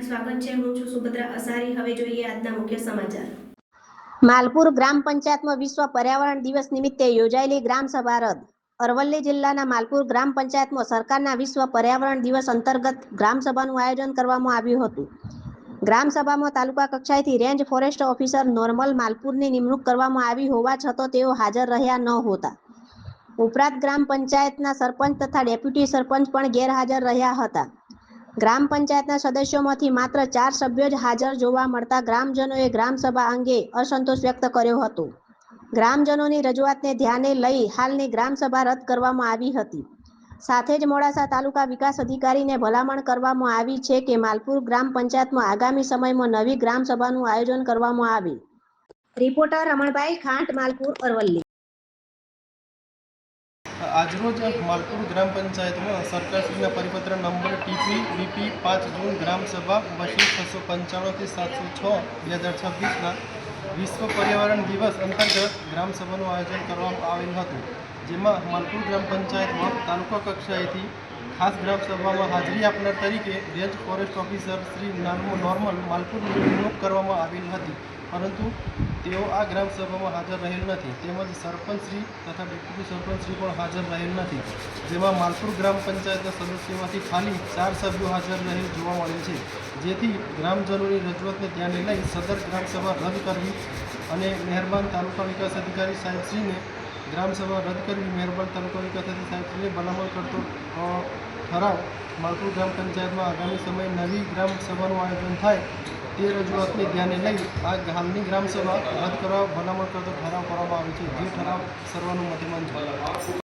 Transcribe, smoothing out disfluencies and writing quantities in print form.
સ્વાગત છે। હું છું સુભદ્રા અસારી। હવે જોઈએ આજના મુખ્ય સમાચાર। માલપુર ગ્રામ પંચાયતમાં વિશ્વ પર્યાવરણ દિવસ નિમિત્તે યોજાયેલી ગ્રામ સભા રદ। અરવલ્લી જિલ્લાના માલપુર ગ્રામ પંચાયતમાં સરકારના વિશ્વ પર્યાવરણ દિવસ અંતર્ગત ગ્રામ સભાનું આયોજન કરવામાં આવ્યું હતું। ગ્રામ સભામાં તાલુકા કક્ષાએથી રેન્જ ફોરેસ્ટ ઓફિસર નોર્મલ માલપુરની નિમણૂક કરવામાં આવી હોવા છતાં તેઓ હાજર રહ્યા ન હોતા। ઉપરાંત ગ્રામ પંચાયતના સરપંચ તથા ડેપ્યુટી સરપંચ પણ ગેરહાજર રહ્યા હતા। ગ્રામ પંચાયતના સદસ્યોમાંથી માત્ર 4 સભ્યો જ હાજર જોવા મળતા ગ્રામજનોએ ગ્રામ સભા અંગે અસંતોષ વ્યક્ત કર્યો હતો। ગ્રામજનોની રજૂઆતને ધ્યાને લઈ હાલની ગ્રામ સભા રદ કરવામાં આવી હતી। સાથે જ મોડાસા તાલુકા વિકાસ અધિકારીને ભલામણ કરવામાં આવી છે કે માલપુર ગ્રામ પંચાયતમાં આગામી સમયમાં નવી ગ્રામ સભાનું આયોજન કરવામાં આવે। રિપોર્ટર રમણભાઈ ખાંટ, માલપુર, અરવલ્લી। આજરોજ માલપુર ગ્રામ પંચાયતમાં સરકારશ્રીના પરિપત્ર નંબર TP-BP 5 જૂન ગ્રામ સભા મશીન 695 706 2026ના વિશ્વ પર્યાવરણ દિવસ અંતર્ગત ગ્રામ સભાનું આયોજન કરવામાં આવેલ હતું। જેમાં માલપુર ગ્રામ પંચાયતમાં તાલુકા કક્ષાએથી ખાસ ગ્રામ સભામાં હાજરી આપનાર તરીકે રેન્જ ફોરેસ્ટ ઓફિસર શ્રી નોર્મલ માલપુરની નિમણૂક કરવામાં આવેલ હતી, પરંતુ તેઓ આ ગ્રામ સભામાં હાજર રહેલ નથી। તેમજ સરપંચશ્રી તથા ડેપ્યુટી સરપંચશ્રી પણ હાજર રહેલ નથી। જેમાં માલપુર ગ્રામ પંચાયતના સદસ્યોમાંથી ખાલી 4 સભ્યો હાજર રહેલ જોવા મળે છે। જેથી ગ્રામજનોની રજૂઆતને ધ્યાને લઈ સદર ગ્રામ સભા રદ કરવી અને મહેરબાન તાલુકા વિકાસ અધિકારી સાહેબશ્રીને ગ્રામ સભા રદ કરવી મહેરબાન તાલુકા વિકાસ અધિકારી સાહેબશ્રીને ભલામણ કરતો ઠરાવ માલપુર ગ્રામ પંચાયતમાં આગામી સમયે નવી ગ્રામ સભાનું આયોજન થાય તે રજૂઆતને ધ્યાને લઈ આ હાલની ગ્રામ સભા રદ કરવા ભલામણ કરતો ઠરાવ કરવામાં આવે છે, જે ઠરાવ સર્વાનુમતે મંજૂર છે।